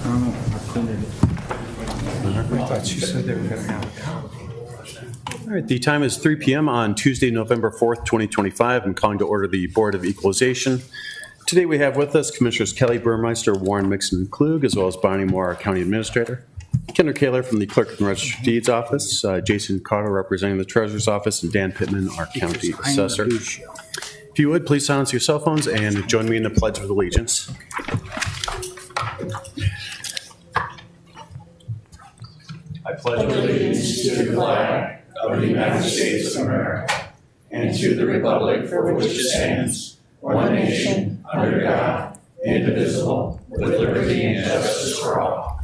I printed it. I thought you said they were going to have a copy. All right, the time is 3 p.m. on Tuesday, November 4th, 2025. I'm calling to order the Board of Equalization. Today we have with us Commissioners Kelly Burmeister, Warren Mixon, and Klug, as well as Bonnie Moore, our County Administrator. Kendra Kaler from the Clerk and Register of Deeds Office, Jason Carter representing the Treasurer's Office, and Dan Pittman, our County Assessor. If you would, please silence your cell phones and join me in the Pledge of Allegiance. I pledge allegiance to the flag of the United States of America and to the republic for which it stands, one nation, under God, indivisible, with liberty and justice for all.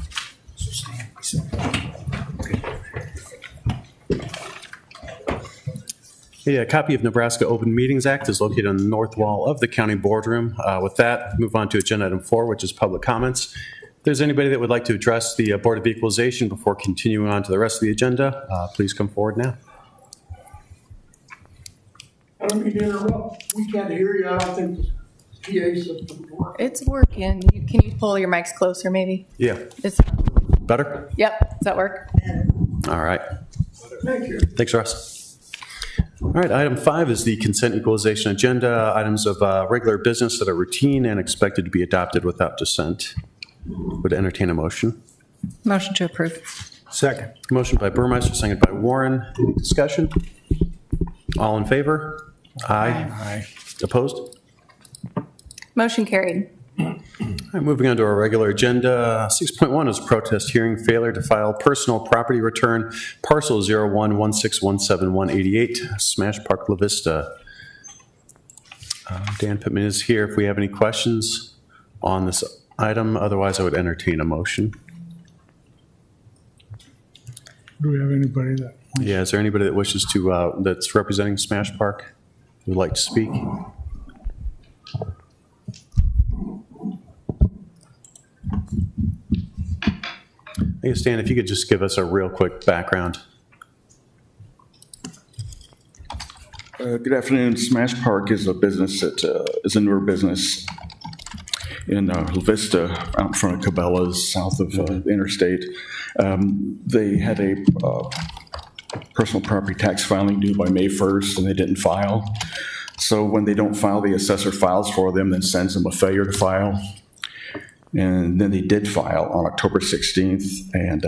A copy of Nebraska Open Meetings Act is located on the north wall of the county boardroom. With that, move on to agenda item 4, which is public comments. If there's anybody that would like to address the Board of Equalization before continuing on to the rest of the agenda, please come forward now. I don't mean to interrupt. We can't hear you. I don't think the PA system works. It's working. Can you pull your mics closer, maybe? Yeah. It's, Better? yep. Does that work? All right. Thank you. Thanks, Russ. All right, item 5 is the consent equalization agenda, items of regular business that are routine and expected to be adopted without dissent. Would entertain a motion. Motion to approve. Second. Motion by Burmeister, seconded by Warren. Any discussion? All in favor? Aye. Aye. Opposed? Motion carried. All right, moving on to our regular agenda. 6.1 is protest hearing failure to file personal property return, parcel 0116171188, Smash Park La Vista. Dan Pittman is here if we have any questions on this item. Otherwise, I would entertain a motion. Do we have anybody that? Yeah, is there anybody that wishes to, that's representing Smash Park, who would like to speak? I guess, Dan, if you could just give us a real quick background. Good afternoon. Smash Park is a business that is a newer business in La Vista, out in front of Cabela's, south of the interstate. They had a personal property tax filing due by May 1st, and they didn't file. So when they don't file, the assessor files for them, then sends them a failure to file. And then they did file on October 16th, and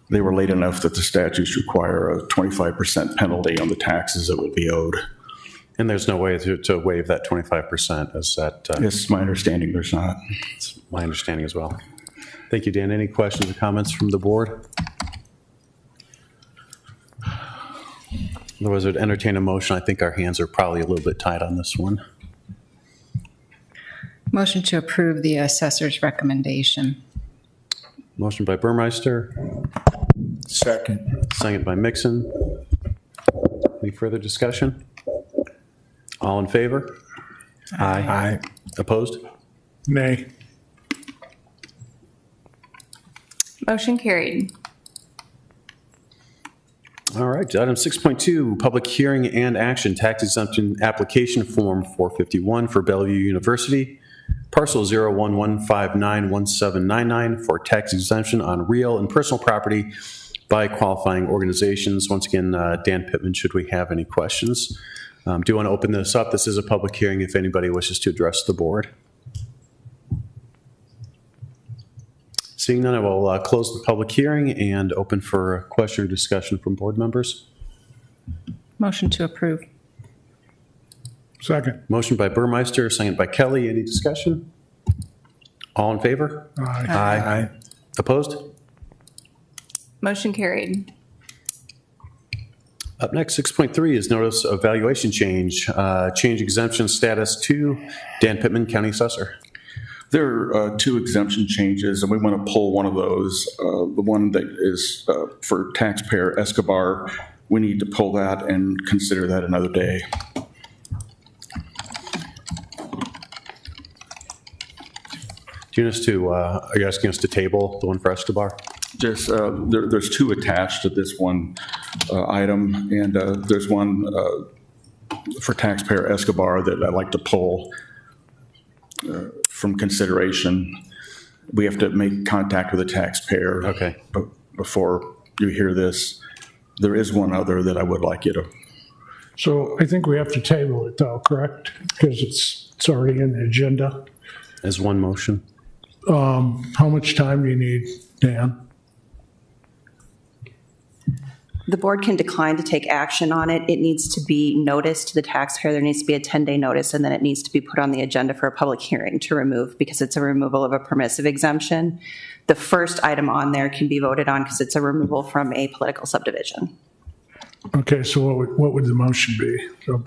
they were late enough that the statutes require a 25% penalty on the taxes that would be owed. And there's no way to waive that 25%, is that? It's my understanding there's not. It's my understanding as well. Thank you, Dan. Any questions or comments from the board? Otherwise, I'd entertain a motion. I think our hands are probably a little bit tied on this one. Motion to approve the assessor's recommendation. Motion by Burmeister, Second. second by Mixon. Any further discussion? All in favor? Aye. Opposed? Nay. Motion carried. All right, item 6.2, public hearing and action, tax exemption application form 451 for Bellevue University, parcel 0115911799 for tax exemption on real and personal property by qualifying organizations. Once again, Dan Pittman, should we have any questions? Do you want to open this up? This is a public hearing if anybody wishes to address the board. Seeing none, I will close the public hearing and open for a question or discussion from board members. Motion to approve. Second. Motion by Burmeister, second by Kelly. Any discussion? All in favor? Aye. Aye. Opposed? Motion carried. Up next, 6.3 is notice of valuation change. Change exemption status to Dan Pittman, County Assessor. There are two exemption changes, and we want to pull one of those. The one that is for taxpayer Escobar, we need to pull that and consider that another day. Do you want us to, are you asking us to table the one for Escobar? Just there's two attached to this one item, and there's one for taxpayer Escobar that I'd like to pull from consideration. we have to make contact with the taxpayer. Okay. Before you hear this. There is one other that I would like you to. So I think we have to table it though, correct? Because it's already in the agenda. As one motion. How much time do you need, Dan? The board can decline to take action on it. It needs to be noticed to the taxpayer. There needs to be a 10-day notice, and then it needs to be put on the agenda for a public hearing to remove, because it's a removal of a permissive exemption. The first item on there can be voted on because it's a removal from a political subdivision. Okay, so what would the motion be? So,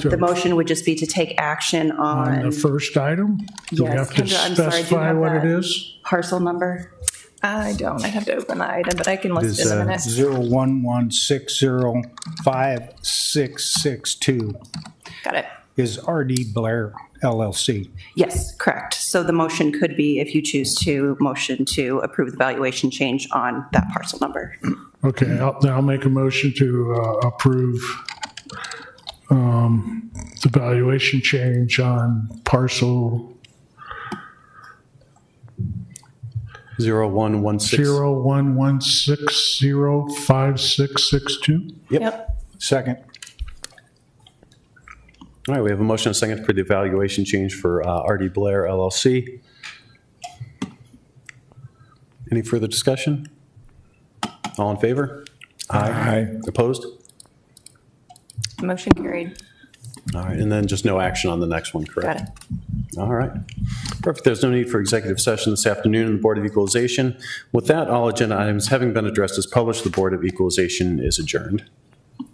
The motion would just be to take action on the on first item? Do we Yes, have to Kendra, I'm sorry, do you specify have what it that? is? parcel number. I don't. I have to open the item, but I can list it Is, in a minute. 011605662 Got it. is RD Blair LLC. Yes, correct. So the motion could be, if you choose to, motion to approve the valuation change on that parcel number. Okay, then I'll make a motion to approve the valuation change on parcel 0116. 011605662. Yep. Second. All right, we have a motion and a second for the evaluation change for RD Blair LLC. Any further discussion? All in favor? Aye. Opposed? Motion carried. All right, and then just no action on the next one, correct? Got it. All right. Perfect. There's no need for executive session this afternoon in the Board of Equalization. With that, all agenda items having been addressed as published, the Board of Equalization is adjourned. All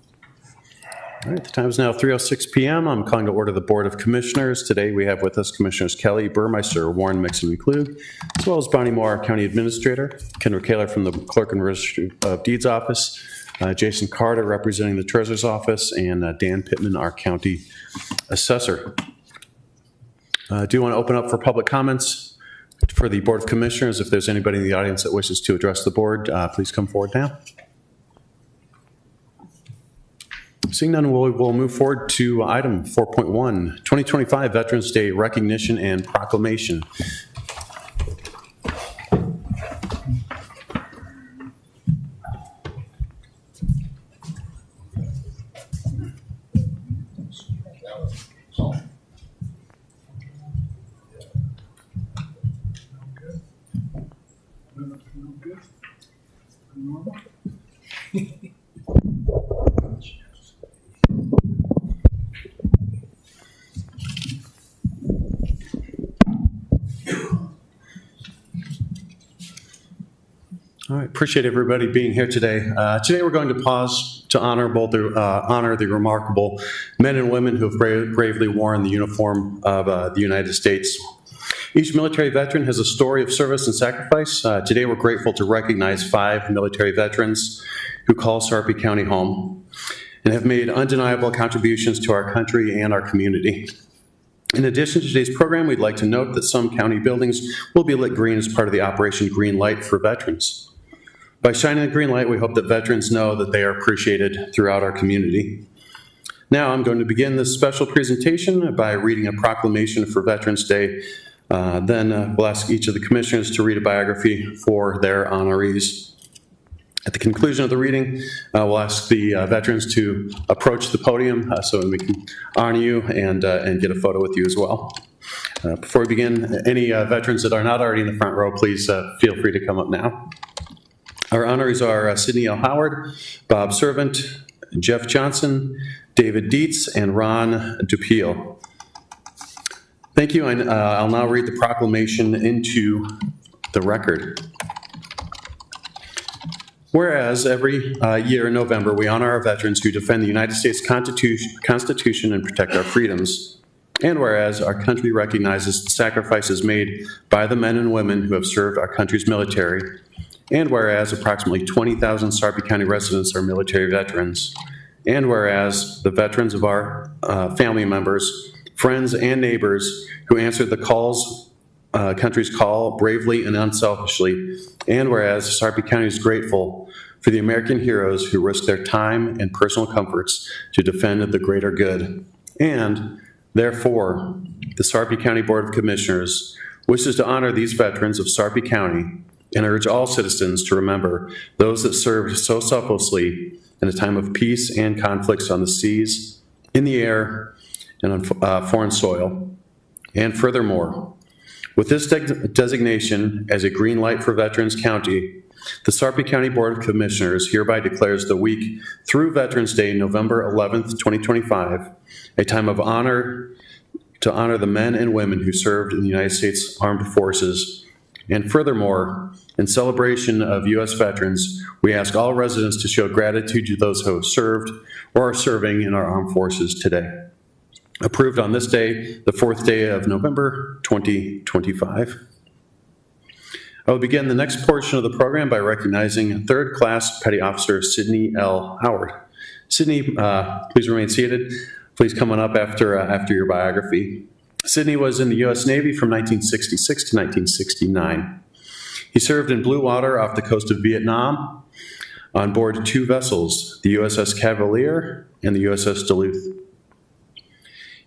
right, the time is now 3:06 p.m. I'm calling to order the Board of Commissioners. Today we have with us Commissioners Kelly Burmeister, Warren Mixon McClug, as well as Bonnie Moore, our County Administrator, Kendra Kaler from the Clerk and Registry of Deeds Office, Jason Carter representing the Treasurer's Office, and Dan Pittman, our County Assessor. Do you want to open up for public comments for the Board of Commissioners? If there's anybody in the audience that wishes to address the board, please come forward now. Seeing none, we'll move forward to item 4.1, 2025 Veterans Day Recognition and Proclamation. All right, appreciate everybody being here today. Today we're going to pause to honor the remarkable men and women who have bravely worn the uniform of the United States. Each military veteran has a story of service and sacrifice. Today we're grateful to recognize 5 military veterans who call Sarpy County home and have made undeniable contributions to our country and our community. In addition to today's program, we'd like to note that some county buildings will be lit green as part of the Operation Green Light for Veterans. By shining the green light, we hope that veterans know that they are appreciated throughout our community. Now, I'm going to begin this special presentation by reading a proclamation for Veterans Day. Then we'll ask each of the commissioners to read a biography for their honorees. At the conclusion of the reading, we'll ask the veterans to approach the podium so we can honor you and get a photo with you as well. Before we begin, any veterans that are not already in the front row, please feel free to come up now. Our honorees are Sidney L. Howard, Bob Servant, Jeff Johnson, David Dietz, and Ron Dupiel. Thank you, and I'll now read the proclamation into the record. Whereas every year in November, we honor our veterans who defend the United States Constitution and protect our freedoms. And whereas our country recognizes the sacrifices made by the men and women who have served our country's military, and whereas approximately 20,000 Sarpy County residents are military veterans, and whereas the veterans of our family members, friends, and neighbors who answered the country's call bravely and unselfishly, and whereas Sarpy County is grateful for the American heroes who risked their time and personal comforts to defend the greater good, and therefore, the Sarpy County Board of Commissioners wishes to honor these veterans of Sarpy County and urge all citizens to remember those that served so selflessly in a time of peace and conflicts on the seas, in the air, and on foreign soil. And furthermore, with this designation as a green light for Veterans County, the Sarpy County Board of Commissioners hereby declares the week through Veterans Day, November 11th, 2025, a time of honor to honor the men and women who served in the United States Armed Forces. And furthermore, in celebration of U.S. veterans, we ask all residents to show gratitude to those who have served or are serving in our armed forces today. Approved on this day, the 4th day of November, 2025. I will begin the next portion of the program by recognizing 3rd Class Petty Officer Sydney L. Howard. Sydney, please remain seated. Please come on up after your biography. Sydney was in the U.S. Navy from 1966 to 1969. He served in blue water off the coast of Vietnam on board 2 vessels, the USS Cavalier and the USS Duluth.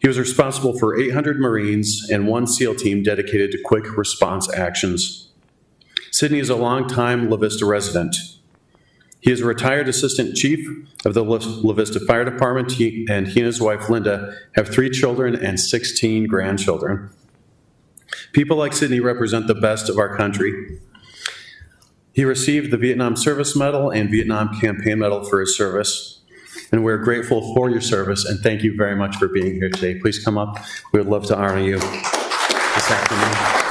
He was responsible for 800 Marines and 1 SEAL team dedicated to quick response actions. Sydney is a longtime La Vista resident. He is a retired assistant chief of the La Vista Fire Department, and he and his wife, Linda, have 3 children and 16 grandchildren. People like Sydney represent the best of our country. He received the Vietnam Service Medal and Vietnam Campaign Medal for his service, and we're grateful for your service, and thank you very much for being here today. Please come up. We would love to honor you this afternoon.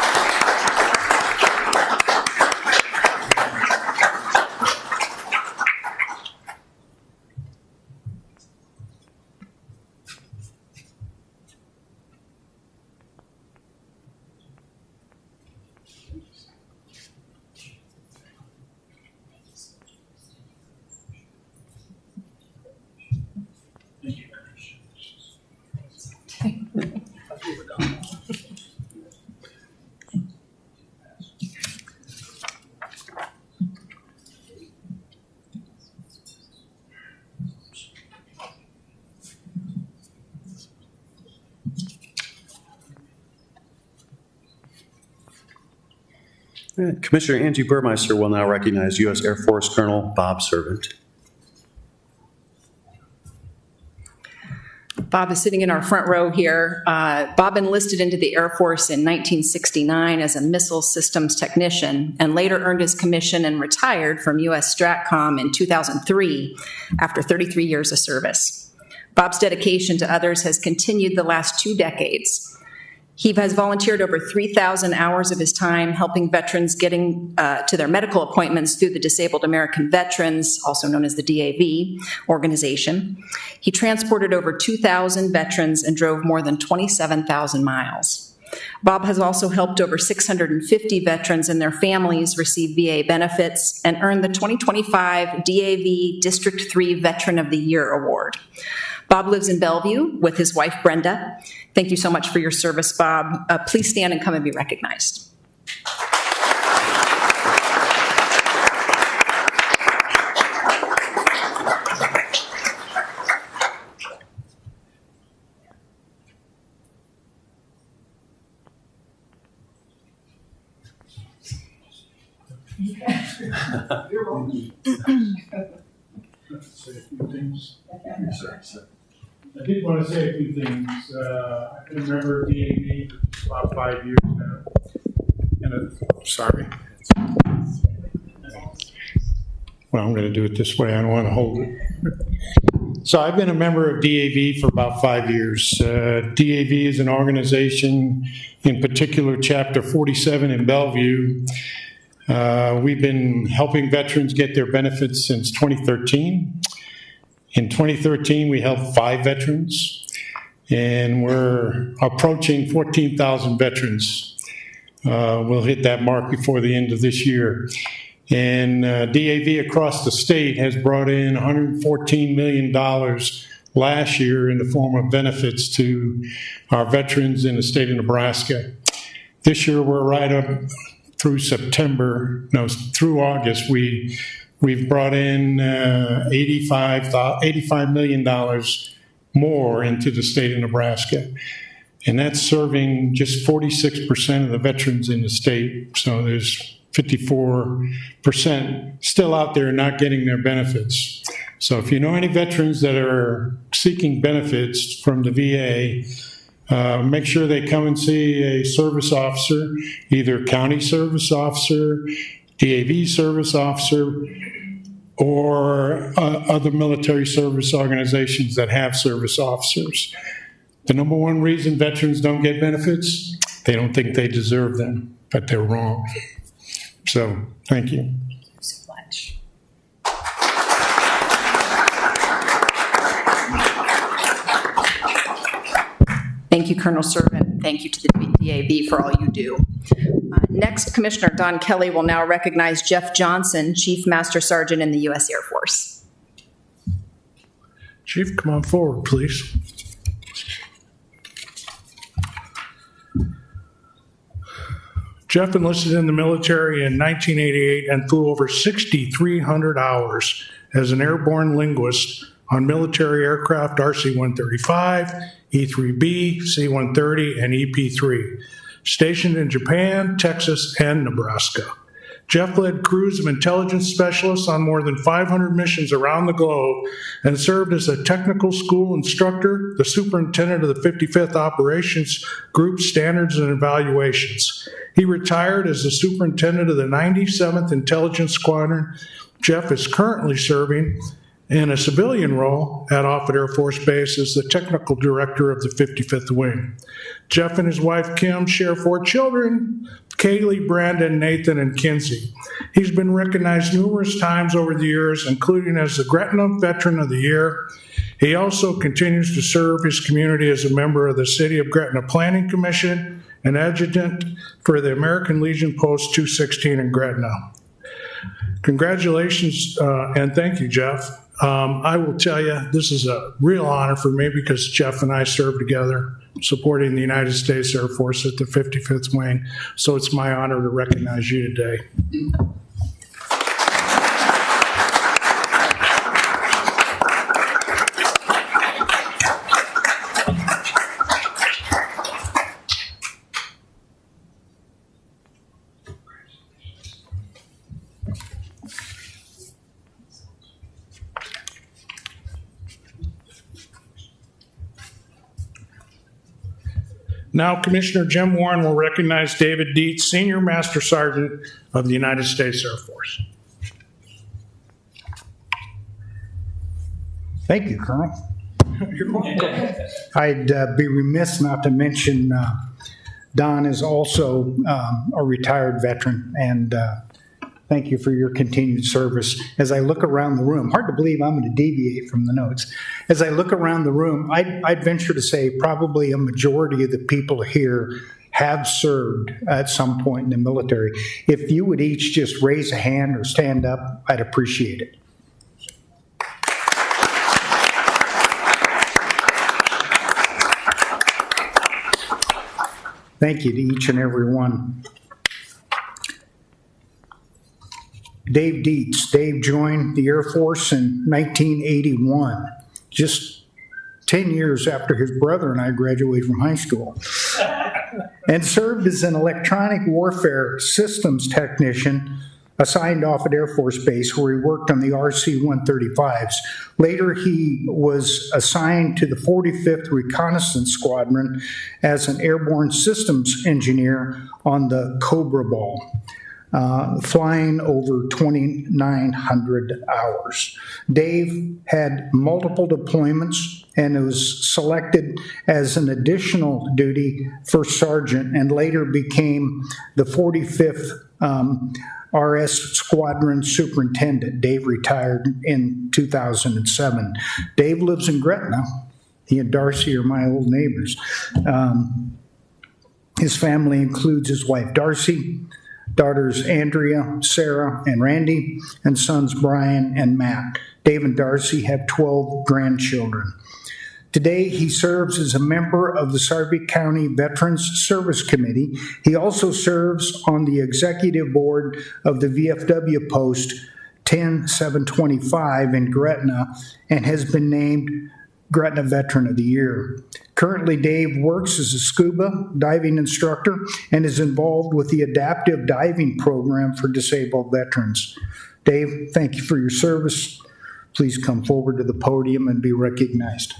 Commissioner Angie Burmeister will now recognize U.S. Air Force Colonel Bob Servant. Bob is sitting in our front row here. Bob enlisted into the Air Force in 1969 as a missile systems technician and later earned his commission and retired from U.S. STRATCOM in 2003 after 33 years of service. Bob's dedication to others has continued the last 2 decades. He has volunteered over 3,000 hours of his time helping veterans getting to their medical appointments through the Disabled American Veterans, also known as the DAV organization. He transported over 2,000 veterans and drove more than 27,000 miles. Bob has also helped over 650 veterans and their families receive VA benefits and earned the 2025 DAV District 3 Veteran of the Year Award. Bob lives in Bellevue with his wife, Brenda. Thank you so much for your service, Bob. Please stand and come and be recognized. I did want to say a few things. I've been a member of DAV for about 5 years now. Sorry. Well, I'm going to do it this way. I don't want to hold it. So I've been a member of DAV for about 5 years. DAV is an organization, in particular Chapter 47 in Bellevue. We've been helping veterans get their benefits since 2013. In 2013, we helped 5 veterans, and we're approaching 14,000 veterans. We'll hit that mark before the end of this year. And DAV across the state has brought in $114 million last year in the form of benefits to our veterans in the state of Nebraska. This year, we're right up through through August. We've brought in $85 million more into the state of Nebraska. And that's serving just 46% of the veterans in the state. So there's 54% still out there not getting their benefits. So if you know any veterans that are seeking benefits from the VA, make sure they come and see a service officer, either county service officer, DAV service officer, or other military service organizations that have service officers. The number one reason veterans don't get benefits, they don't think they deserve them, but they're wrong. So, thank you. So much. Thank you, Colonel Servant. Thank you to the DAV for all you do. Next, Commissioner Don Kelly will now recognize Jeff Johnson, Chief Master Sergeant in the U.S. Air Force. Chief, come on forward, please. Jeff enlisted in the military in 1988 and flew over 6,300 hours as an airborne linguist on military aircraft RC-135, E-3B, C-130, and EP-3, stationed in Japan, Texas, and Nebraska. Jeff led crews of intelligence specialists on more than 500 missions around the globe and served as a technical school instructor, the superintendent of the 55th Operations Group Standards and Evaluations. He retired as the superintendent of the 97th Intelligence Squadron. Jeff is currently serving in a civilian role at Offutt Air Force Base as the technical director of the 55th Wing. Jeff and his wife Kim share 4 children, Kaylee, Brandon, Nathan, and Kinsey. He's been recognized numerous times over the years, including as the Gretna Veteran of the Year. He also continues to serve his community as a member of the City of Gretna Planning Commission and adjutant for the American Legion Post 216 in Gretna. Congratulations and thank you, Jeff. I will tell you, this is a real honor for me because Jeff and I served together supporting the United States Air Force at the 55th Wing. So it's my honor to recognize you today. Now, Commissioner Jim Warren will recognize David Dietz, Senior Master Sergeant of the United States Air Force. Thank you, Colonel. You're welcome. I'd be remiss not to mention Don is also a retired veteran, and thank you for your continued service. As I look around the room, hard to believe I'm going to deviate from the notes. As I look around the room, I'd venture to say probably a majority of the people here have served at some point in the military. If you would each just raise a hand or stand up, I'd appreciate it. Thank you to each and every one. Dave Dietz. Dave joined the Air Force in 1981, just 10 years after his brother and I graduated from high school, and served as an electronic warfare systems technician assigned off at Air Force Base, where he worked on the RC-135s. Later, he was assigned to the 45th Reconnaissance Squadron as an airborne systems engineer on the Cobra Ball, flying over 2,900 hours. Dave had multiple deployments and was selected as an additional duty first sergeant and later became the 45th RS Squadron Superintendent. Dave retired in 2007. Dave lives in Gretna. He and Darcy are my old neighbors. His family includes his wife Darcy, daughters Andrea, Sarah, and Randy, and sons Brian and Matt. Dave and Darcy have 12 grandchildren. Today, he serves as a member of the Sarpy County Veterans Service Committee. He also serves on the executive board of the VFW Post 10725 in Gretna and has been named Gretna Veteran of the Year. Currently, Dave works as a scuba diving instructor and is involved with the Adaptive Diving Program for disabled veterans. Dave, thank you for your service. Please come forward to the podium and be recognized.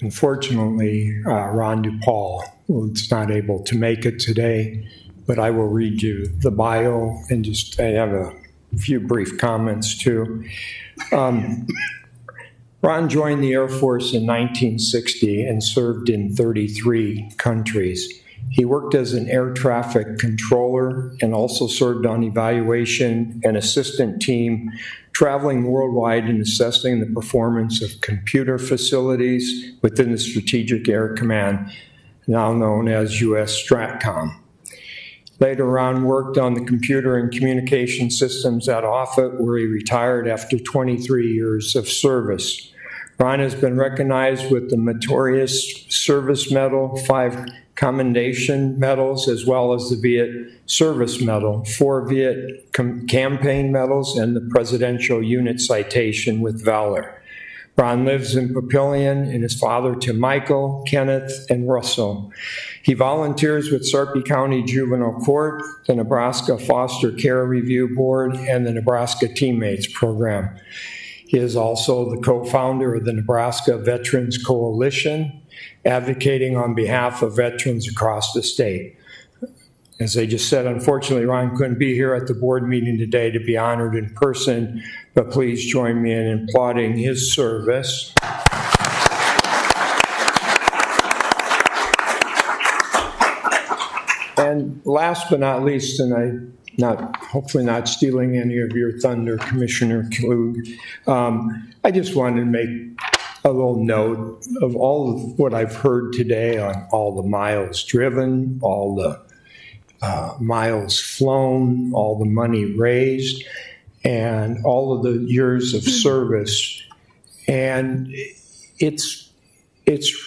Unfortunately, Ron DePaul was not able to make it today, but I will read you the bio and I have a few brief comments too. Ron joined the Air Force in 1960 and served in 33 countries. He worked as an air traffic controller and also served on evaluation and assistant team, traveling worldwide and assessing the performance of computer facilities within the Strategic Air Command, now known as U.S. STRATCOM. Later on, worked on the computer and communication systems at Offutt, where he retired after 23 years of service. Ron has been recognized with the Meritorious Service Medal, 5 Commendation Medals, as well as the Viet Service Medal, 4 Viet Campaign Medals, and the Presidential Unit Citation with Valor. Ron lives in Papillion and is father to Michael, Kenneth, and Russell. He volunteers with Sarpy County Juvenile Court, the Nebraska Foster Care Review Board, and the Nebraska Teammates Program. He is also the co-founder of the Nebraska Veterans Coalition, advocating on behalf of veterans across the state. As I just said, unfortunately, Ron couldn't be here at the board meeting today to be honored in person, but please join me in applauding his service. And last but not least, and hopefully not stealing any of your thunder, Commissioner Klug, I just wanted to make a little note of all of what I've heard today on all the miles driven, all the miles flown, all the money raised, and all of the years of service. And it's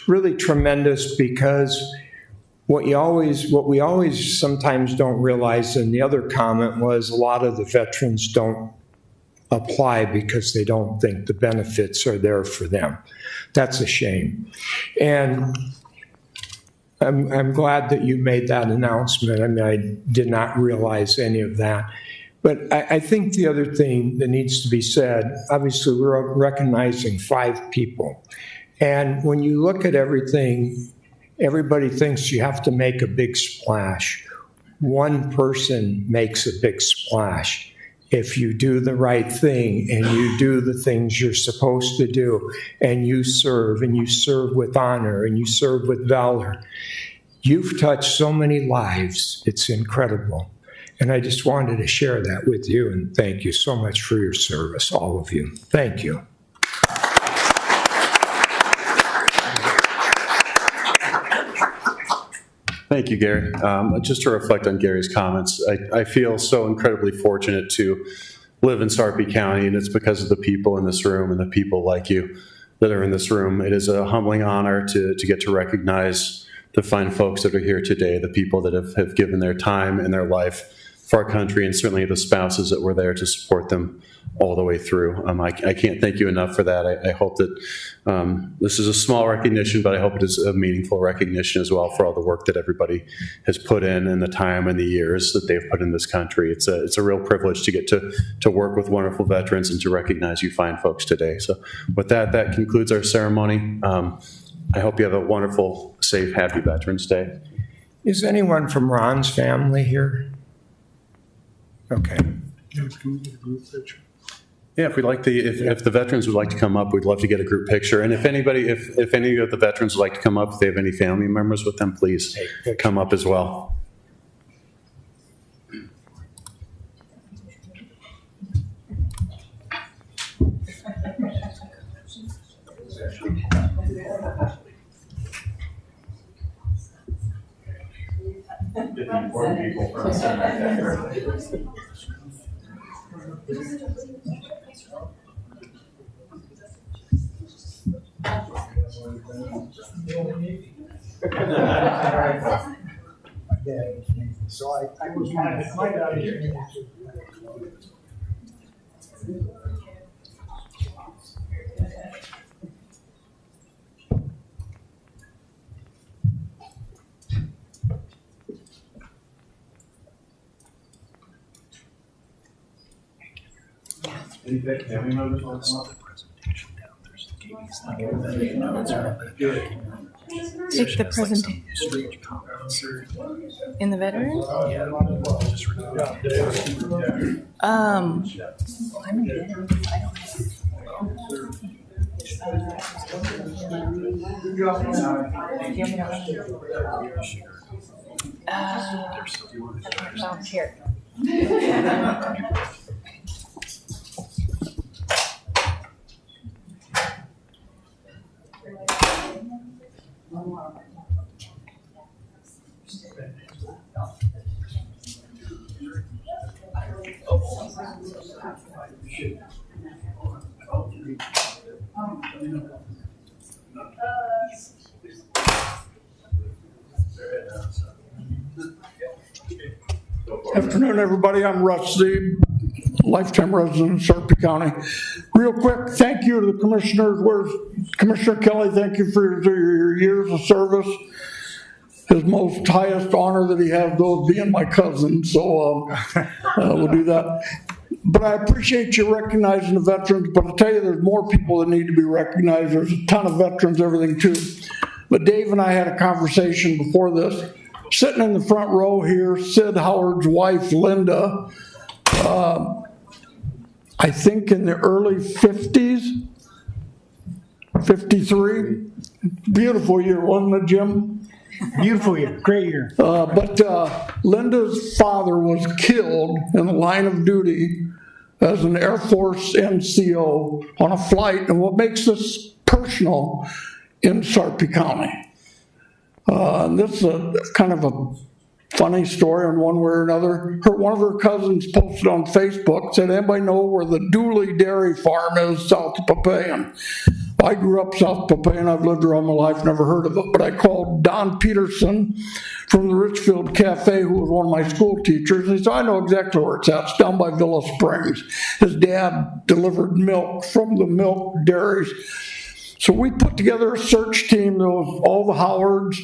really tremendous because what we always sometimes don't realize, and the other comment was a lot of the veterans don't apply because they don't think the benefits are there for them. That's a shame. And I'm glad that you made that announcement. I mean, I did not realize any of that. But I think the other thing that needs to be said, obviously we're recognizing 5 people. And when you look at everything, everybody thinks you have to make a big splash. One person makes a big splash. If you do the right thing and you do the things you're supposed to do and you serve with honor and you serve with valor, you've touched so many lives. It's incredible. And I just wanted to share that with you and thank you so much for your service, all of you. Thank you. Thank you, Gary. Just to reflect on Gary's comments, I feel so incredibly fortunate to live in Sarpy County, and it's because of the people in this room and the people like you that are in this room. It is a humbling honor to get to recognize the fine folks that are here today, the people that have given their time and their life for our country, and certainly the spouses that were there to support them all the way through. I can't thank you enough for that. I hope that this is a small recognition, but I hope it is a meaningful recognition as well for all the work that everybody has put in and the time and the years that they've put in this country. It's a real privilege to get to work with wonderful veterans and to recognize you fine folks today. So with that concludes our ceremony. I hope you have a wonderful, safe, happy Veterans Day. Is anyone from Ron's family here? Okay. Yeah, if we'd like if the veterans would like to come up, we'd love to get a group picture. And if any of the veterans would like to come up, if they have any family members with them, please come up as well. So I was my daddy. Take the presentation in the veteran. Here. Afternoon, everybody. I'm Russ Zeeb, lifetime resident of Sarpy County. Real quick, thank you to the commissioners. Where's Commissioner Kelly? Thank you for your years of service. His most highest honor that he has, though, being my cousin. So we'll do that. But I appreciate you recognizing the veterans. But I'll tell you, there's more people that need to be recognized. There's a ton of veterans, everything too. But Dave and I had a conversation before this. Sitting in the front row here, Sid Howard's wife, Linda, I think in the early 50s, 53. Beautiful year, wasn't it, Jim? Beautiful year, great year. But Linda's father was killed in the line of duty as an Air Force NCO on a flight. And what makes this personal in Sarpy County? This is a kind of a funny story in one way or another. One of her cousins posted on Facebook, said, anybody know where the Dooley Dairy Farm is south of Papillion? I grew up south of Papillion. I've lived there all my life, never heard of it. But I called Don Peterson from the Richfield Cafe, who was one of my school teachers. And he said, I know exactly where it's at. It's down by Villa Springs. His dad delivered milk from the milk dairies. So we put together a search team. There was all the Howards,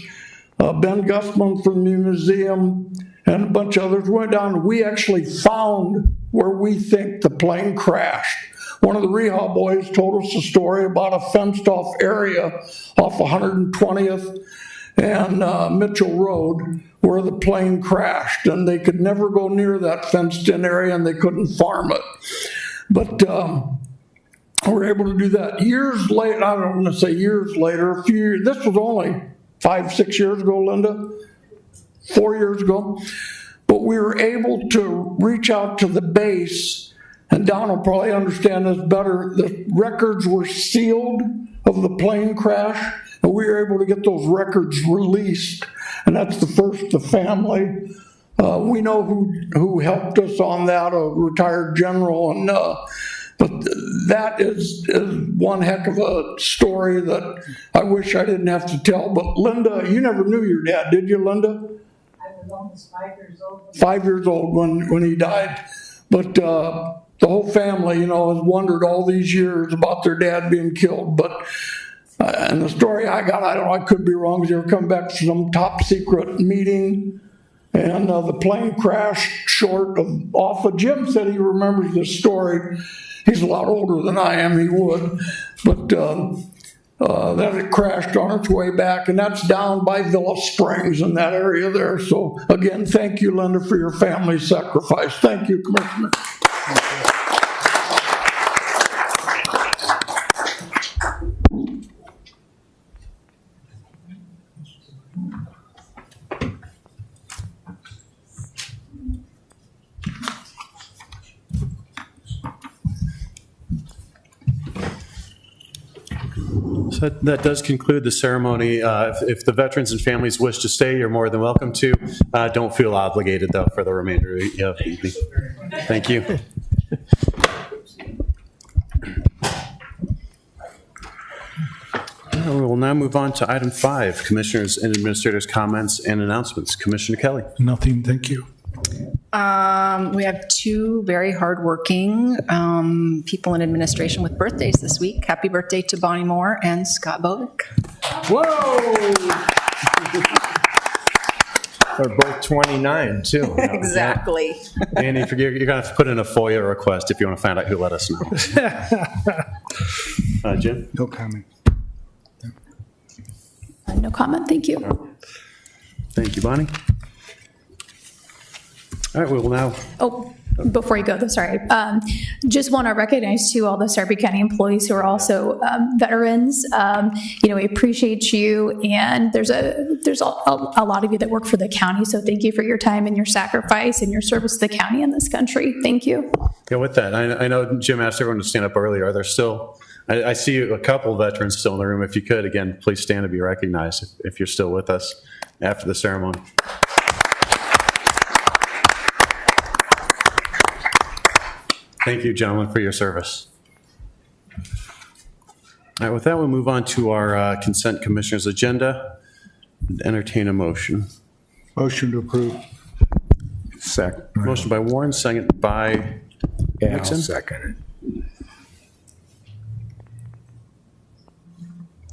Ben Gusman from the museum, and a bunch of others. Went down and we actually found where we think the plane crashed. One of the Reha boys told us a story about a fenced-off area off 120th and Mitchell Road where the plane crashed, and they could never go near that fenced-in area, and they couldn't farm it. But we were able to do that. Years later, I don't want to say years later, a few years, this was only 5-6 years ago, Linda, 4 years ago, but we were able to reach out to the base, and Don will probably understand this better. The records were sealed of the plane crash, and we were able to get those records released, and that's the first the family. We know who helped us on that, a retired general, and but that is one heck of a story that I wish I didn't have to tell. But Linda, you never knew your dad, did you, Linda? I was almost 5 years old. 5 years old when he died. But the whole family, has wondered all these years about their dad being killed. But and the story I got, I could be wrong, is they were coming back from some top secret meeting, and the plane crashed short of off of. Jim said he remembers this story. He's a lot older than I am, he would. But that it crashed on its way back, and that's down by Villa Springs in that area there. So again, thank you, Linda, for your family's sacrifice. Thank you, Commissioner. So that does conclude the ceremony. If the veterans and families wish to stay, you're more than welcome to. Don't feel obligated, though, for the remainder of the evening. Thank you. We will now move on to item 5, Commissioners and Administrators' comments and announcements. Commissioner Kelly. Nothing, thank you. We have 2 very hardworking people in administration with birthdays this week. Happy birthday to Bonnie Moore and Scott Bovick. Whoa! They're both 29, too. Exactly. Andy, you're going to have to put in a FOIA request if you want to find out who let us know. Jim? No comment. No comment, thank you. Thank you, Bonnie. All right, we will now. Oh, before you go, though, sorry. Just want to recognize to all the Sarpy County employees who are also veterans. We appreciate you, and there's a lot of you that work for the county, so thank you for your time and your sacrifice and your service to the county and this country. Thank you. Yeah, with that, I know Jim asked everyone to stand up earlier. Are there still, I see a couple of veterans still in the room. If you could, again, please stand to be recognized if you're still with us after the ceremony. Thank you, gentlemen, for your service. All right, with that, we'll move on to our consent commissioners agenda. Entertain a motion. Motion to approve. Second. Motion by Warren, second by Nixon. I'll second it.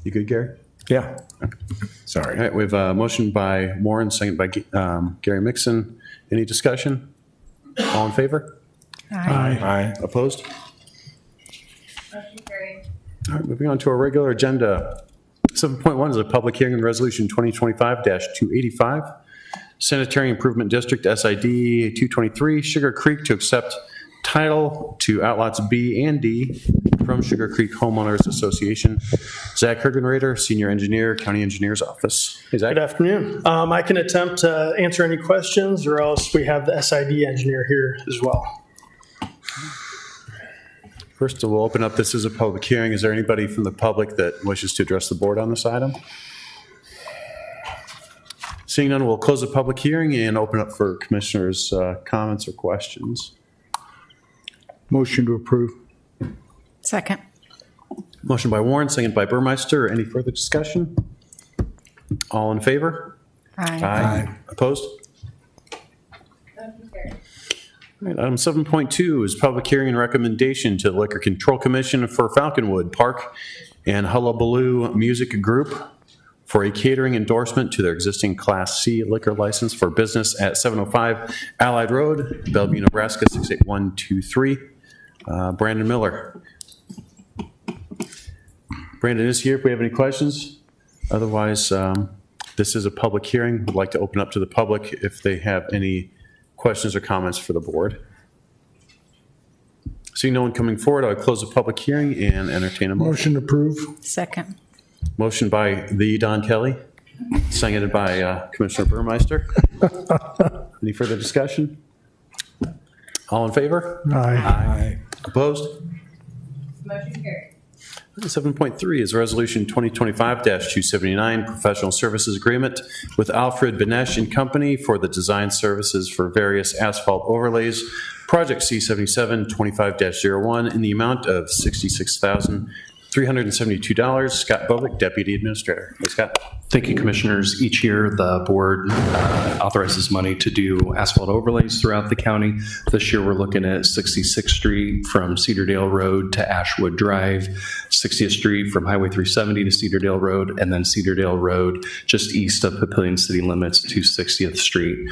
You good, Gary? Yeah. Sorry. All right, we have a motion by Warren, second by Gary Mixon. Any discussion? All in favor? Aye. Opposed? All right, moving on to our regular agenda. 7.1 is a public hearing on Resolution 2025-285, Sanitary Improvement District SID 223, Sugar Creek to accept title to outlots B and D from Sugar Creek Homeowners Association. Zach Hergenrader, Senior Engineer, County Engineer's Office. Hey, Zach. Good afternoon. I can attempt to answer any questions, or else we have the SID engineer here as well. First, we'll open up. This is a public hearing. Is there anybody from the public that wishes to address the board on this item? Seeing none, we'll close the public hearing and open up for commissioners' comments or questions. Motion to approve. Second. Motion by Warren, second by Burmeister. Any further discussion? All in favor? Aye. Opposed? All right, item 7.2 is public hearing and recommendation to the Liquor Control Commission for Falconwood Park and Hullabaloo Music Group for a catering endorsement to their existing Class C liquor license for business at 705 Allied Road, Bellevue, Nebraska 68123. Brandon Miller. Brandon is here if we have any questions. Otherwise, this is a public hearing. We'd like to open up to the public if they have any questions or comments for the board. Seeing no one coming forward, I would close the public hearing and entertain a motion. Motion to approve. Second. Motion by the Don Kelly, seconded by Commissioner Burmeister. Any further discussion? All in favor? Aye. Opposed? Motion carried. 7.3 is Resolution 2025-279, Professional Services Agreement with Alfred Benesch and Company for the design services for various asphalt overlays, Project C77 25-01, in the amount of $66,372. Scott Bovick, Deputy Administrator. Hey, Scott. Thank you, Commissioners. Each year, the board authorizes money to do asphalt overlays throughout the county. This year, we're looking at 66th Street from Cedardale Road to Ashwood Drive, 60th Street from Highway 370 to Cedardale Road, and then Cedardale Road just east of Papillion city limits to 60th Street.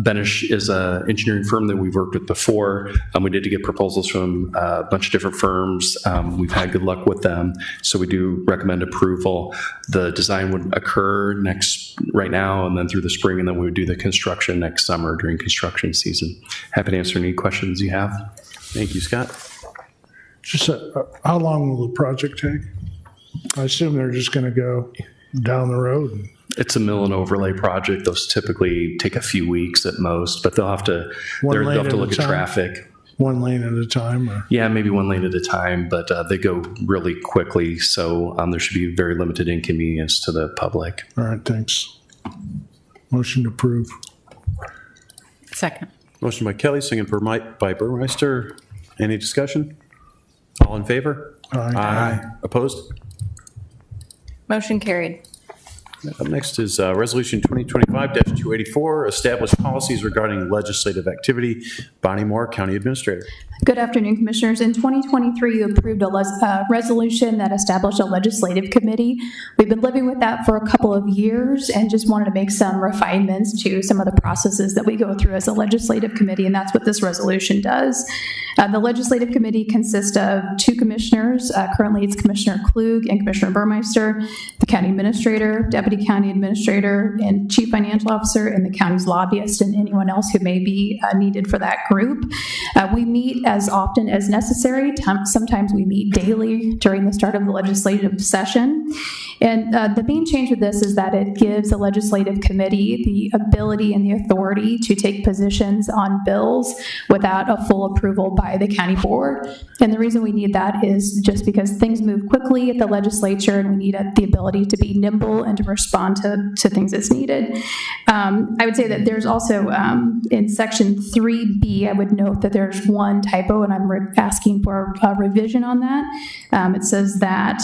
Benesch is an engineering firm that we've worked with before. We did to get proposals from a bunch of different firms. We've had good luck with them. So we do recommend approval. The design would occur right now and then through the spring, and then we would do the construction next summer during construction season. Happy to answer any questions you have. Thank you, Scott. Just how long will the project take? I assume they're just going to go down the road. It's a mill and overlay project. Those typically take a few weeks at most, but they'll have to look at traffic. One lane at a time? Or? Yeah, maybe one lane at a time, but they go really quickly, so there should be very limited inconvenience to the public. All right, thanks. Motion to approve. Second. Motion by Kelly, second by Burmeister. Any discussion? All in favor? Aye. Opposed? Motion carried. Up next is Resolution 2025-284, establish policies regarding legislative activity. Bonnie Moore, County Administrator. Good afternoon, Commissioners. In 2023, you approved a resolution that established a legislative committee. We've been living with that for a couple of years and just wanted to make some refinements to some of the processes that we go through as a legislative committee, and that's what this resolution does. The legislative committee consists of 2 commissioners. Currently, it's Commissioner Klug and Commissioner Burmeister, the county administrator, deputy county administrator, and chief financial officer, and the county's lobbyist, and anyone else who may be needed for that group. We meet as often as necessary. Sometimes we meet daily during the start of the legislative session. And the main change with this is that it gives the legislative committee the ability and the authority to take positions on bills without a full approval by the county board. And the reason we need that is just because things move quickly at the legislature, and we need the ability to be nimble and to respond to things as needed. I would say that there's also in section 3B, I would note that there's one typo, and I'm asking for a revision on that. It says that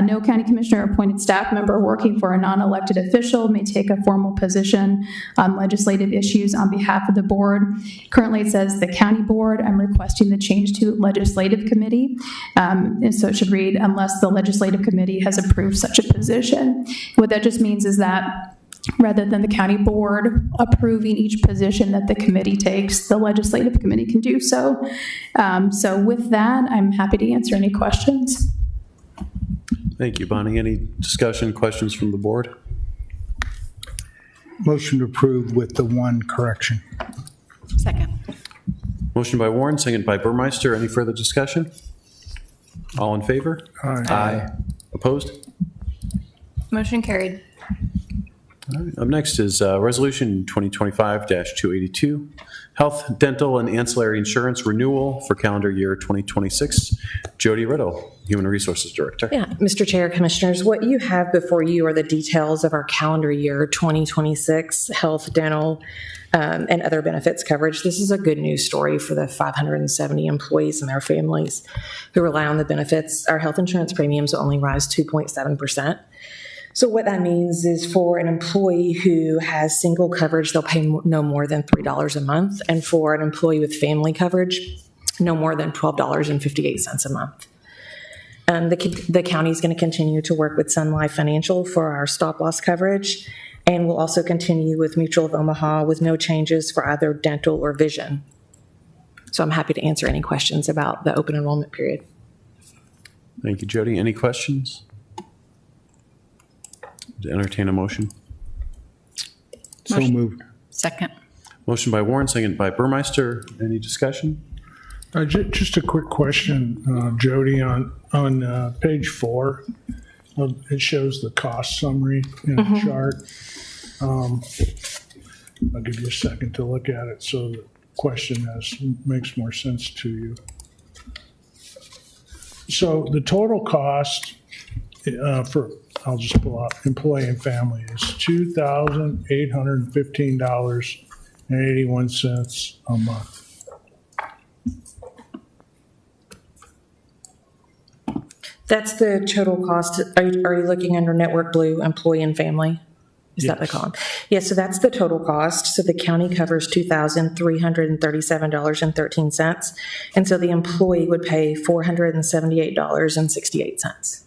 no county commissioner or appointed staff member working for a non-elected official may take a formal position on legislative issues on behalf of the board. Currently, it says the county board. I'm requesting the change to legislative committee. And so it should read, unless the legislative committee has approved such a position. What that just means is that rather than the county board approving each position that the committee takes, the legislative committee can do so. So with that, I'm happy to answer any questions. Thank you, Bonnie. Any discussion, questions from the board? Motion to approve with the one correction. Second. Motion by Warren, second by Burmeister. Any further discussion? All in favor? Aye. Opposed? Motion carried. All right. Up next is Resolution 2025-282, Health, Dental, and Ancillary Insurance Renewal for calendar year 2026. Jody Riddle, Human Resources Director. Yeah, Mr. Chair, Commissioners, what you have before you are the details of our calendar year 2026 health, dental, and other benefits coverage. This is a good news story for the 570 employees and their families who rely on the benefits. Our health insurance premiums only rise 2.7%. So what that means is for an employee who has single coverage, they'll pay no more than $3 a month. And for an employee with family coverage, no more than $12.58 a month. The county is going to continue to work with Sun Life Financial for our stop loss coverage. And we'll also continue with Mutual of Omaha with no changes for either dental or vision. So I'm happy to answer any questions about the open enrollment period. Thank you, Jody. Any questions? To entertain a motion. So moved. Second. Motion by Warren, second by Burmeister. Any discussion? Just a quick question, Jody, on page 4. It shows the cost summary in a chart. I'll give you a second to look at it so the question makes more sense to you. So the total cost I'll just pull out employee and family is $2,815.81 a month. That's the total cost. Are you looking under Network Blue, employee and family? Is that the column? Yes, so that's the total cost. So the county covers $2,337.13. And so the employee would pay $478.68.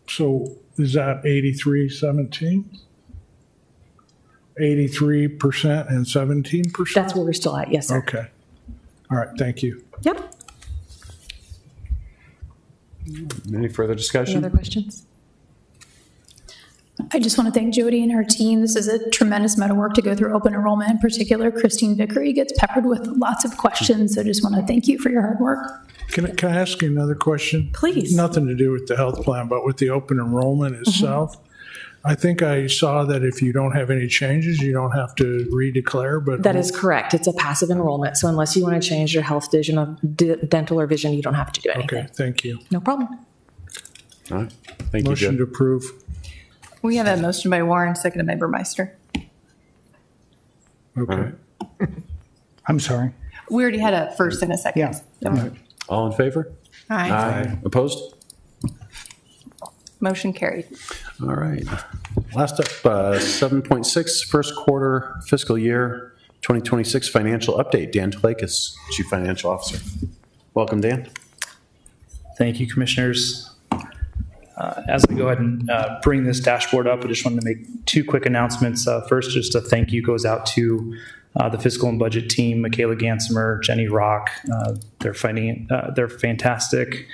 So is that 83.17? 83% and 17%? That's where we're still at, yes, sir. Okay. All right, thank you. Yep. Any further Any discussion? other questions? I just want to thank Jody and her team. This is a tremendous amount of work to go through open enrollment. In particular, Christine Vickery gets peppered with lots of questions, so just want to thank you for your hard work. Can I ask you another question? Please. Nothing to do with the health plan, but with the open enrollment itself. I think I saw that if you don't have any changes, you don't have to redeclare, but. That is correct. It's a passive enrollment. So unless you want to change your health, vision, dental, or vision, you don't have to do anything. Okay, thank you. No problem. All right. Thank you, Motion Joe. to approve. We have a motion by Warren, seconded by Burmeister. Okay. I'm sorry. We already had a first and a second. Yeah. All in favor? Aye. Opposed? Motion carried. All right. Last up, 7.6, first quarter fiscal year 2026 financial update. Dan Tlakis, Chief Financial Officer. Welcome, Dan. Thank you, Commissioners. As I go ahead and bring this dashboard up, I just wanted to make two quick announcements. First, just a thank you goes out to the fiscal and budget team, Michaela Gansimer, Jenny Rock. They're fantastic,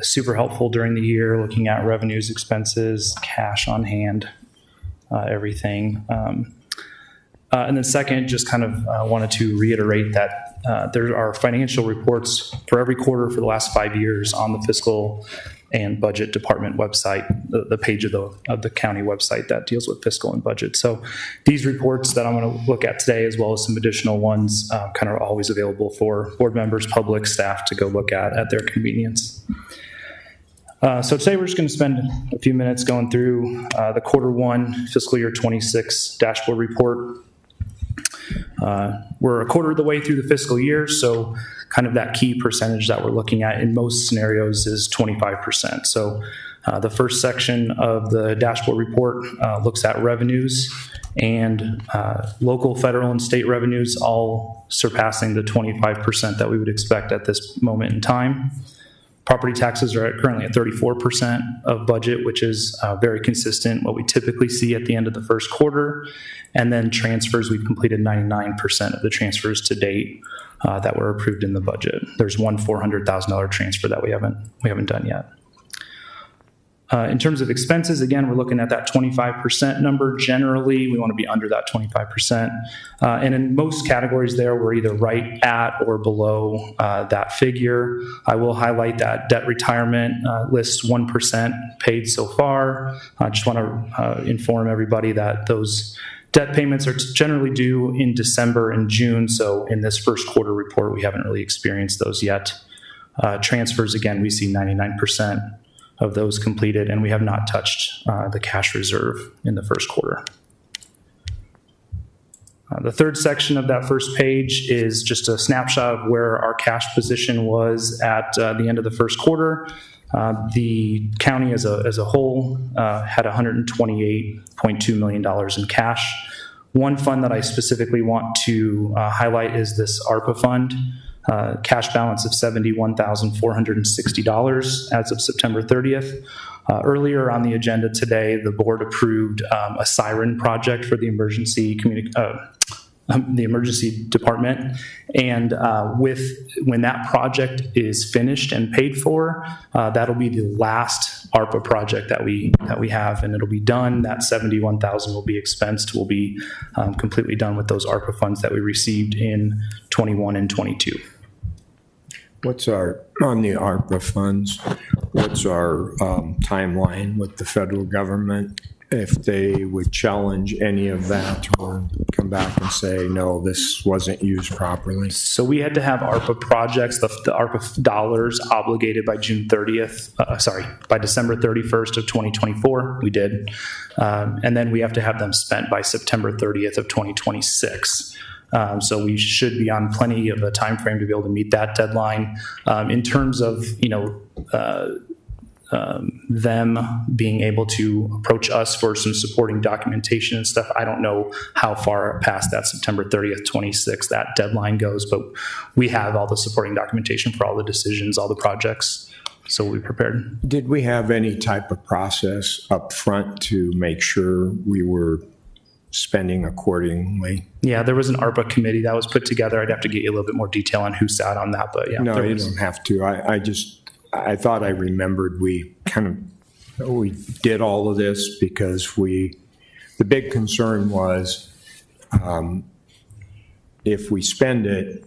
super helpful during the year, looking at revenues, expenses, cash on hand, everything. And then second, just kind of wanted to reiterate that there are financial reports for every quarter for the last 5 years on the fiscal and budget department website, the page of the county website that deals with fiscal and budget. So these reports that I'm going to look at today, as well as some additional ones, kind of always available for board members, public, staff to go look at their convenience. So today we're just going to spend a few minutes going through the quarter one fiscal year 26 dashboard report. We're a quarter of the way through the fiscal year, so kind of that key percentage that we're looking at in most scenarios is 25%. So the first section of the dashboard report looks at revenues and local, federal, and state revenues all surpassing the 25% that we would expect at this moment in time. Property taxes are currently at 34% of budget, which is very consistent, what we typically see at the end of the first quarter. And then transfers, we've completed 99% of the transfers to date that were approved in the budget. There's one $400,000 transfer that we haven't done yet. In terms of expenses, again, we're looking at that 25% number. Generally, we want to be under that 25%. And in most categories there, we're either right at or below that figure. I will highlight that debt retirement lists 1% paid so far. I just want to inform everybody that those debt payments are generally due in December and June. So in this first quarter report, we haven't really experienced those yet. Transfers, again, we see 99% of those completed, and we have not touched the cash reserve in the first quarter. The third section of that first page is just a snapshot of where our cash position was at the end of the first quarter. The county as a whole had $128.2 million in cash. One fund that I specifically want to highlight is this ARPA fund. Cash balance of $71,460 as of September 30th. Earlier on the agenda today, the board approved a siren project for the emergency department. And when that project is finished and paid for, that'll be the last ARPA project that we have, and it'll be done. That $71,000 will be expensed. We'll be completely done with those ARPA funds that we received in 21 and 22. On the ARPA funds, what's our timeline with the federal government if they would challenge any of that or come back and say, no, this wasn't used properly? So we had to have ARPA projects, the ARPA dollars obligated by by December 31st of 2024. We did. And then we have to have them spent by September 30th of 2026. So we should be on plenty of a time frame to be able to meet that deadline. In terms of them being able to approach us for some supporting documentation and stuff, I don't know how far past that September 30th, 26 that deadline goes, but we have all the supporting documentation for all the decisions, all the projects. So we'll be prepared. Did we have any type of process up front to make sure we were spending accordingly? Yeah, there was an ARPA committee that was put together. I'd have to get you a little bit more detail on who sat on that, but yeah. No, you don't have to. I just I thought I remembered we did all of this because the big concern was if we spend it,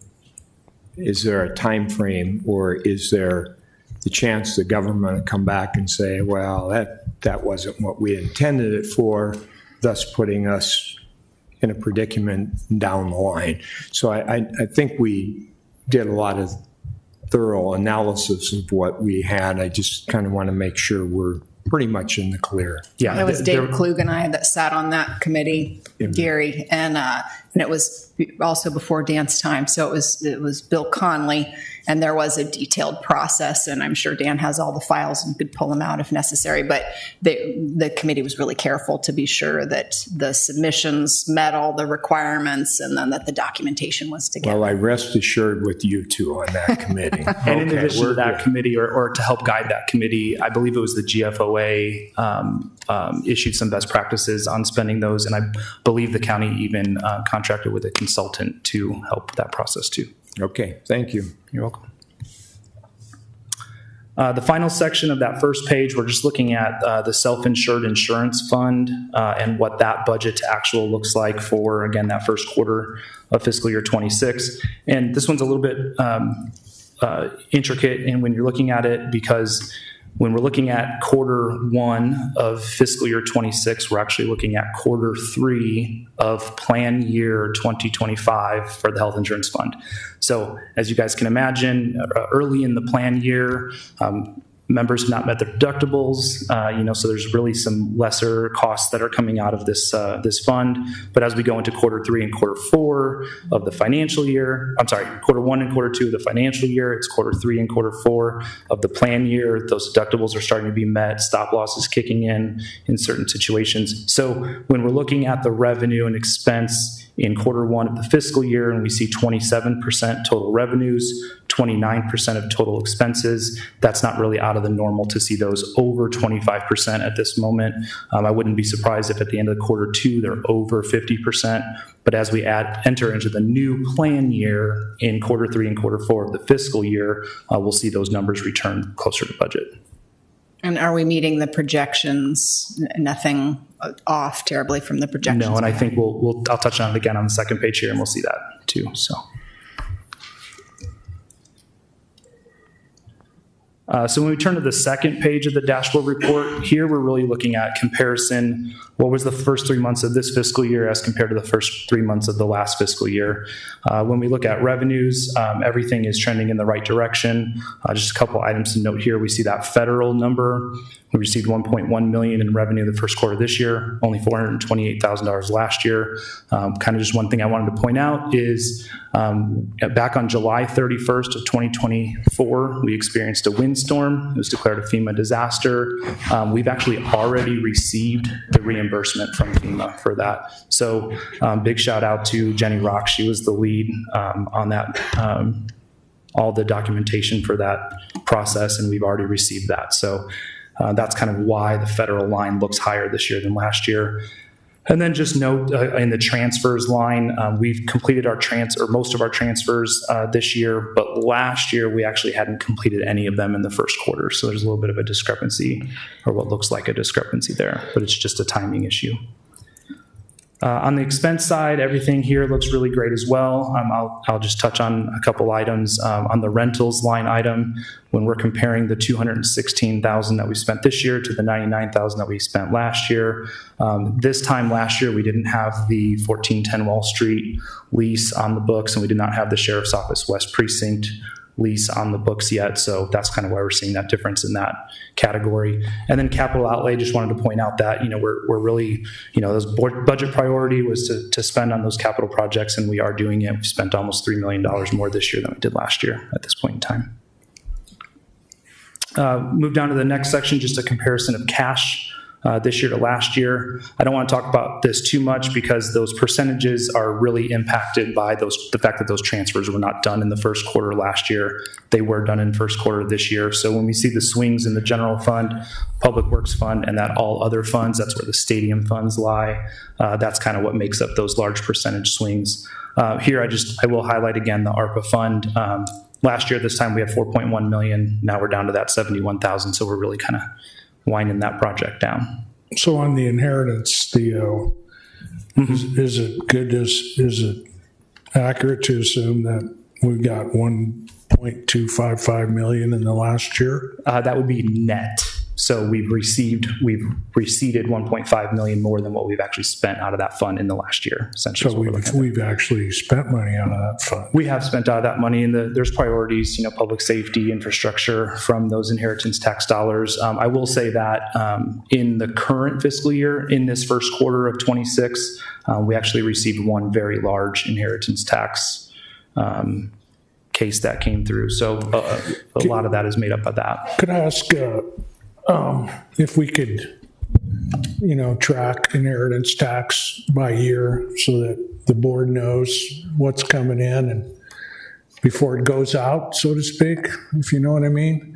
is there a time frame, or is there the chance the government will come back and say, well, that wasn't what we intended it for, thus putting us in a predicament down the line. So I think we did a lot of thorough analysis of what we had. I just kind of want to make sure we're pretty much in the clear. Yeah, it was Dave Klug and I that sat on that committee, Gary, and it was also before Dan's time. So it was Bill Conley, and there was a detailed process, and I'm sure Dan has all the files and could pull them out if necessary. But the committee was really careful to be sure that the submissions met all the requirements, and then that the documentation was together. Well, I rest assured with you two on that committee. And in addition to that committee, or to help guide that committee, I believe it was the GFOA issued some best practices on spending those, and I believe the county even contracted with a consultant to help that process too. Okay, thank you. You're welcome. The final section of that first page, we're just looking at the self-insured insurance fund and what that budget to actual looks like for, again, that first quarter of fiscal year 26. And this one's a little bit intricate and when you're looking at it, because when we're looking at quarter one of fiscal year 26, we're actually looking at quarter three of plan year 2025 for the health insurance fund. So as you guys can imagine, early in the plan year, members have not met their deductibles, so there's really some lesser costs that are coming out of this fund. But as we go into quarter three and quarter four of the financial year, quarter one and quarter two of the financial year, it's quarter three and quarter four of the plan year, those deductibles are starting to be met, stop loss is kicking in certain situations. So when we're looking at the revenue and expense in quarter one of the fiscal year, and we see 27% total revenues, 29% of total expenses. That's not really out of the normal to see those over 25% at this moment. I wouldn't be surprised if at the end of the quarter two, they're over 50%. But as we enter into the new plan year in quarter three and quarter four of the fiscal year, we'll see those numbers return closer to budget. And are we meeting the projections? Nothing off terribly from the projections? No, and I think I'll touch on it again on the second page here, and we'll see that too. So when we turn to the second page of the dashboard report, here we're really looking at comparison. What was the first 3 months of this fiscal year as compared to the first 3 months of the last fiscal year? When we look at revenues, everything is trending in the right direction. Just a couple items to note here. We see that federal number. We received $1.1 million in revenue the first quarter this year, only $428,000 last year. Kind of just one thing I wanted to point out is back on July 31st of 2024, we experienced a windstorm. It was declared a FEMA disaster. We've actually already received the reimbursement from FEMA for that. So big shout out to Jenny Rock. She was the lead on that, all the documentation for that process, and we've already received that. So that's kind of why the federal line looks higher this year than last year. And then just note in the transfers line, we've completed most of our transfers this year, but last year we actually hadn't completed any of them in the first quarter. So there's a little bit of a discrepancy, or what looks like a discrepancy there, but it's just a timing issue. On the expense side, everything here looks really great as well. I'll just touch on a couple items. On the rentals line item, when we're comparing the $216,000 that we spent this year to the $99,000 that we spent last year, this time last year we didn't have the 1410 Wall Street lease on the books, and we did not have the Sheriff's Office West Precinct lease on the books yet. So that's kind of why we're seeing that difference in that category. And then capital outlay, just wanted to point out that, we're really, those budget priority was to spend on those capital projects, and we are doing it. We've spent almost $3 million more this year than we did last year at this point in time. Move down to the next section, just a comparison of cash this year to last year. I don't want to talk about this too much because those percentages are really impacted by the fact that those transfers were not done in the first quarter last year. They were done in first quarter this year. So when we see the swings in the general fund, public works fund, and that all other funds, that's where the stadium funds lie. That's kind of what makes up those large percentage swings. Here, I will highlight again the ARPA fund. Last year, this time we had 4.1 million. Now we're down to that 71,000. So we're really kind of winding that project down. So on the inheritance, Theo, is it accurate to assume that we've got 1.255 million in the last year? That would be net. So we've received 1.5 million more than what we've actually spent out of that fund in the last year. Essentially, So we've actually spent money out of that fund. We have spent out of that money, and there's priorities, public safety, infrastructure from those inheritance tax dollars. I will say that in the current fiscal year, in this first quarter of 26, we actually received one very large inheritance tax case that came through. So a lot of that is made up of that. Could I ask if we could, track inheritance tax by year so that the board knows what's coming in and before it goes out, so to speak, if you know what I mean?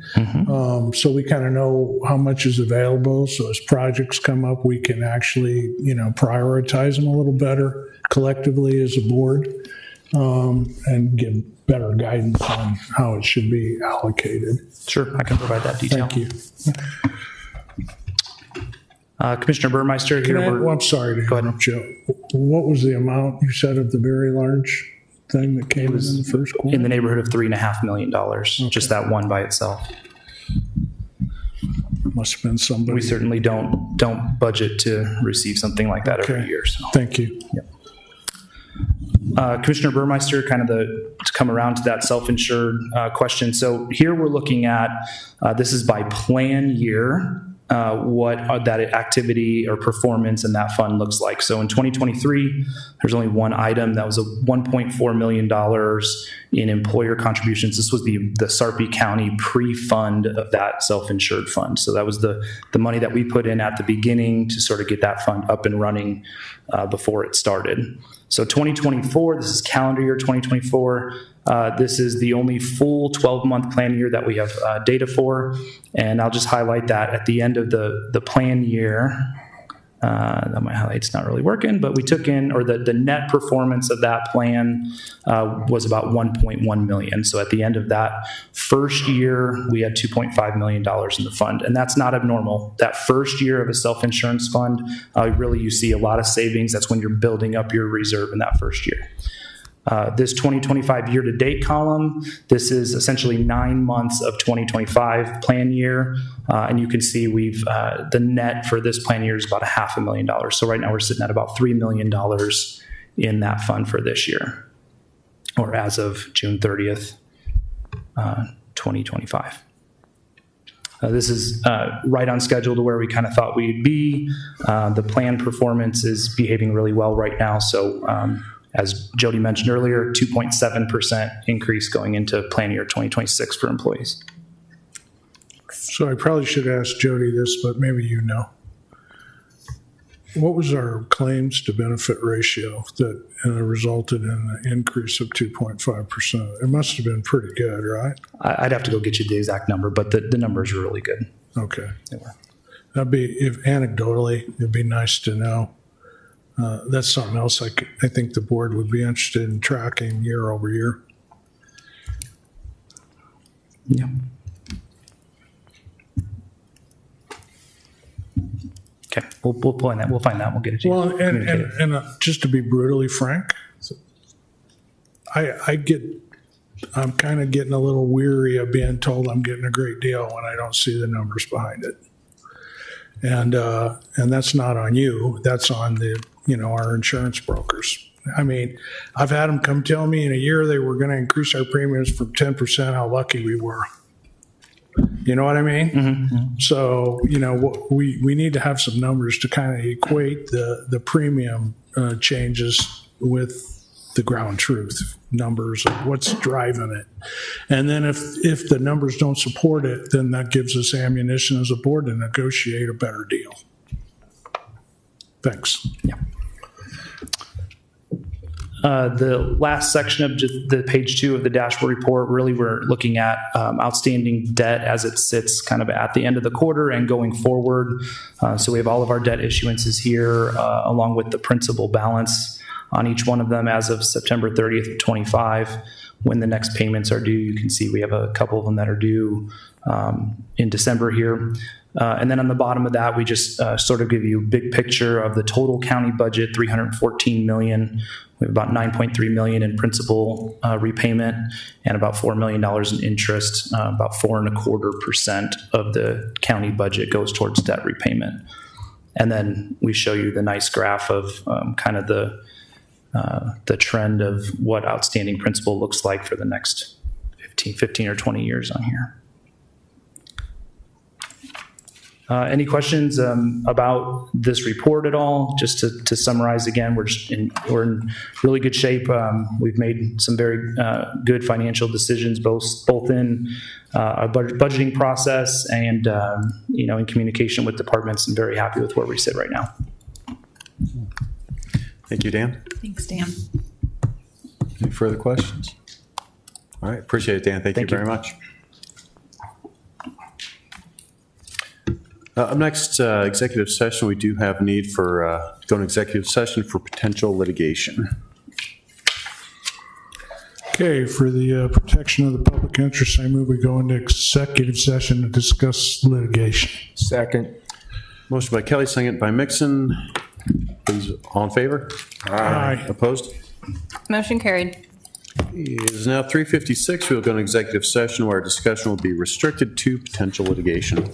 So we kind of know how much is available. So as projects come up, we can actually, prioritize them a little better collectively as a board and give better guidance on how it should be allocated. Sure, I can provide that detail. Thank you. Commissioner Burmeister, here I'm sorry to interrupt you. What was the amount you said of the very large thing that came in the first quarter? In the neighborhood of $3.5 million, just that one by itself. Must have been somebody. We certainly don't budget to receive something like that every year. So. Thank you. Yep. Commissioner Burmeister, kind of to come around to that self-insured question. So here we're looking at, this is by plan year, what that activity or performance in that fund looks like. So in 2023, there's only one item that was a $1.4 million in employer contributions. This was the Sarpy County pre-fund of that self-insured fund. So that was the money that we put in at the beginning to sort of get that fund up and running before it started. So 2024, this is calendar year 2024. This is the only full 12-month plan year that we have data for. And I'll just highlight that at the end of the plan year, that my highlight's not really working, but we took in, or the net performance of that plan was about 1.1 million. So at the end of that first year, we had $2.5 million in the fund. And that's not abnormal. That first year of a self-insurance fund, really you see a lot of savings. That's when you're building up your reserve in that first year. This 2025 year-to-date column, this is essentially 9 months of 2025 plan year. And you can see we've the net for this plan year is about $500,000. So right now we're sitting at about $3 million in that fund for this year, or as of June 30th, 2025. This is right on schedule to where we kind of thought we'd be. The plan performance is behaving really well right now. So as Jody mentioned earlier, 2.7% increase going into plan year 2026 for employees. So I probably should ask Jody this, but maybe you know. What was our claims to benefit ratio that resulted in an increase of 2.5%? It must have been pretty good, right? I'd have to go get you the exact number, but the numbers are really good. Okay. They were. That'd be, if anecdotally, it'd be nice to know. That's something else I think the board would be interested in tracking year over year. Yeah. Okay, we'll find that. We'll find that. We'll get it to you. Well, and just to be brutally frank, I'm kind of getting a little weary of being told I'm getting a great deal when I don't see the numbers behind it. And that's not on you. That's on our insurance brokers. I mean, I've had them come tell me in a year they were going to increase our premiums from 10%, how lucky we were. You know what I mean? Mm-hmm. So, we need to have some numbers to kind of equate the premium changes with the ground truth numbers of what's driving it. And then if the numbers don't support it, then that gives us ammunition as a board to negotiate a better deal. Thanks. Yeah. The last section of just the page 2 of the dashboard report, really we're looking at outstanding debt as it sits kind of at the end of the quarter and going forward. So we have all of our debt issuances here along with the principal balance on each one of them as of September 30th of 25. when the next payments are due. You can see we have a couple of them that are due in December here. And then on the bottom of that, we just sort of give you a big picture of the total county budget, $314 million. We have about $9.3 million in principal repayment and about $4 million in interest. About 4.25% of the county budget goes towards debt repayment. And then we show you the nice graph of kind of the trend of what outstanding principal looks like for the next 15 or 20 years on here. Any questions about this report at all? Just to summarize again, we're in really good shape. We've made some very good financial decisions, both in our budgeting process and in communication with departments. I'm very happy with where we sit right now. Thank you, Dan. Thanks, Dan. Any further questions? All right, appreciate it, Dan. Thank you very much. Up next, executive session. We do have need for going executive session for potential litigation. Okay, for the protection of the public interest, I move we go into executive session to discuss litigation. Second. Motion by Kelly, second by Mixon. Please, all in favor? Aye. Opposed? Motion carried. It is now 3:56. We will go into executive session where our discussion will be restricted to potential litigation.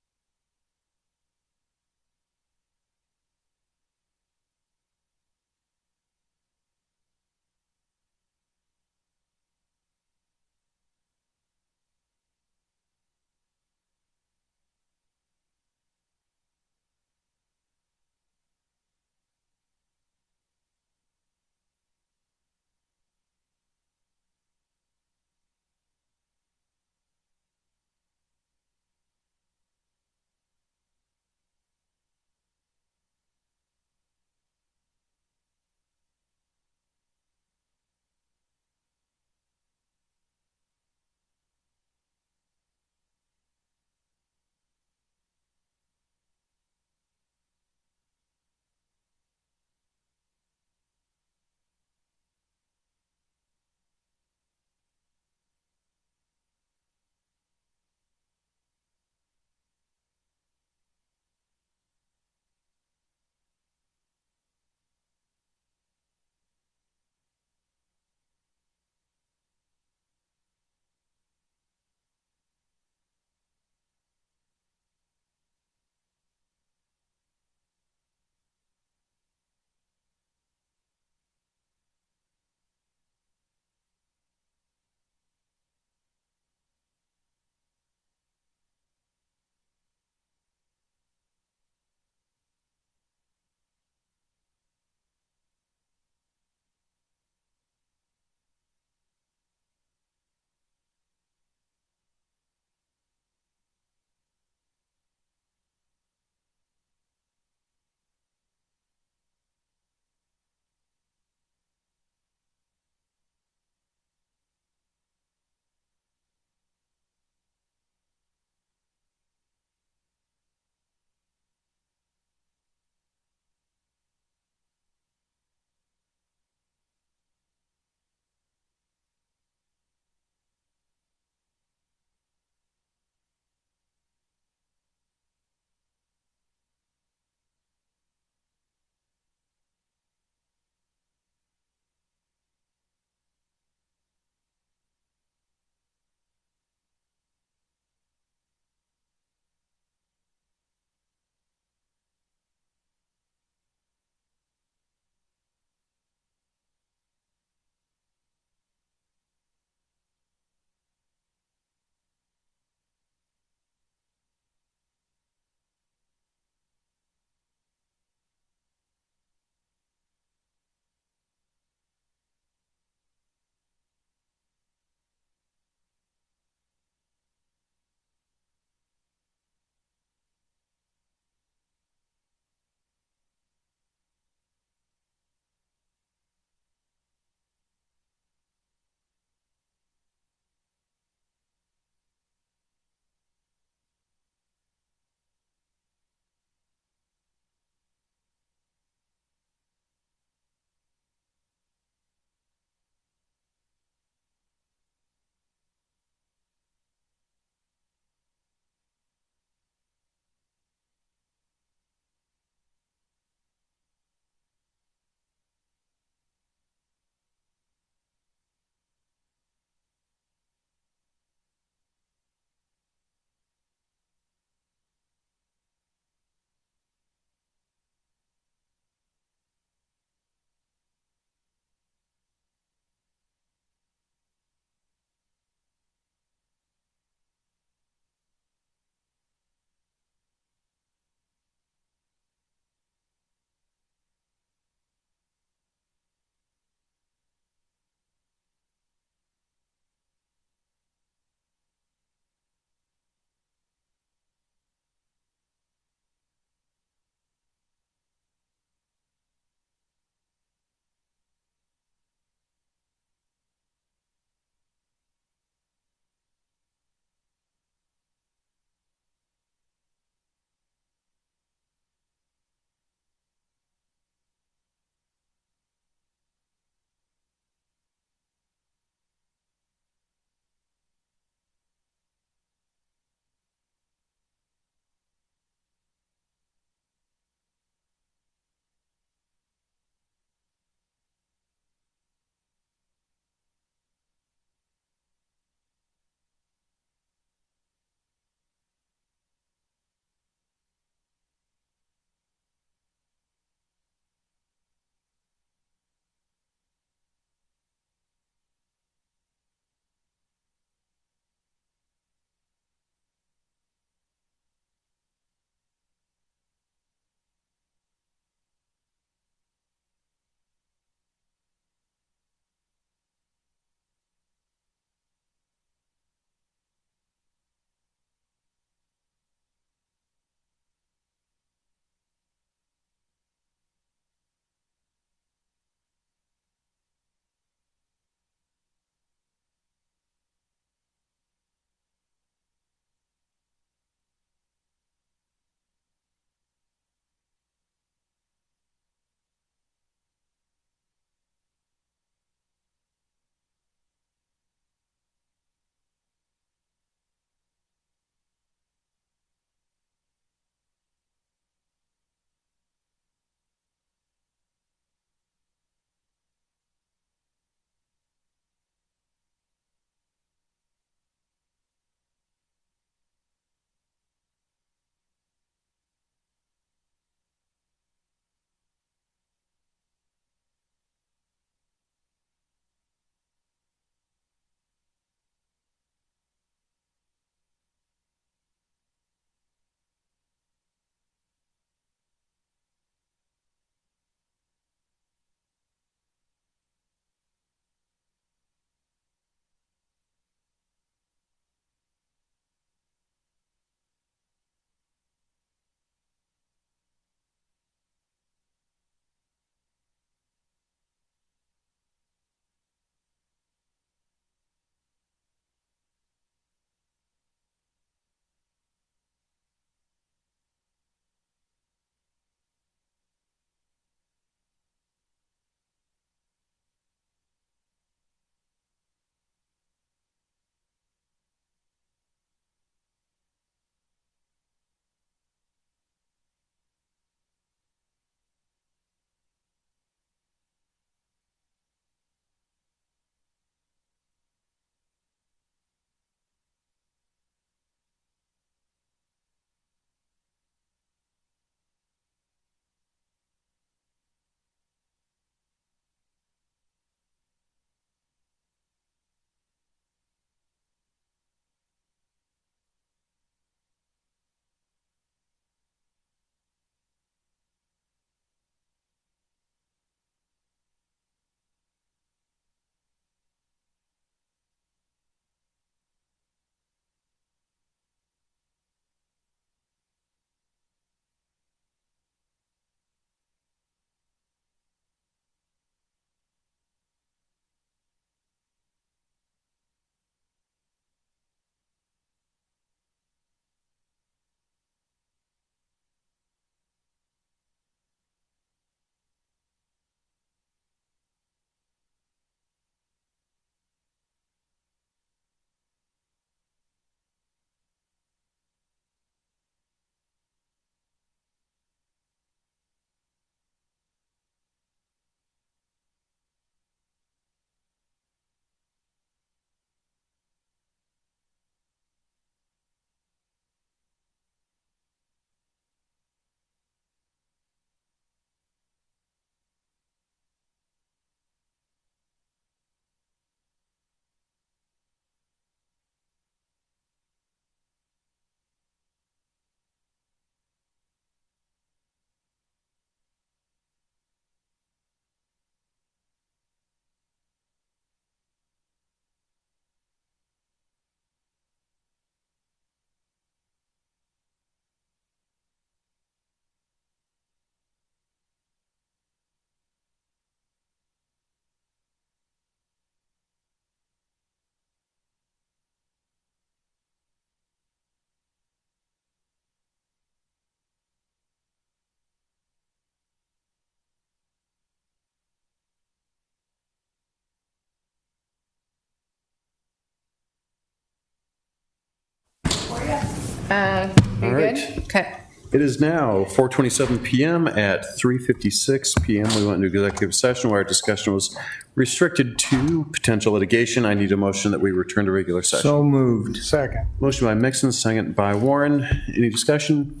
Are you All good? right. Okay. It is now 4:27 PM. At 3:56 PM, we went into executive session where our discussion was restricted to potential litigation. I need a motion that we return to regular session. So moved. Second. Motion by Mixon, second by Warren. Any discussion?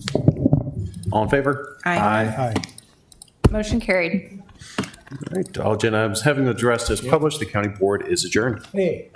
All in favor? Aye. Motion carried. All right, all agenda items having been addressed as published, the county board is adjourned. Hey.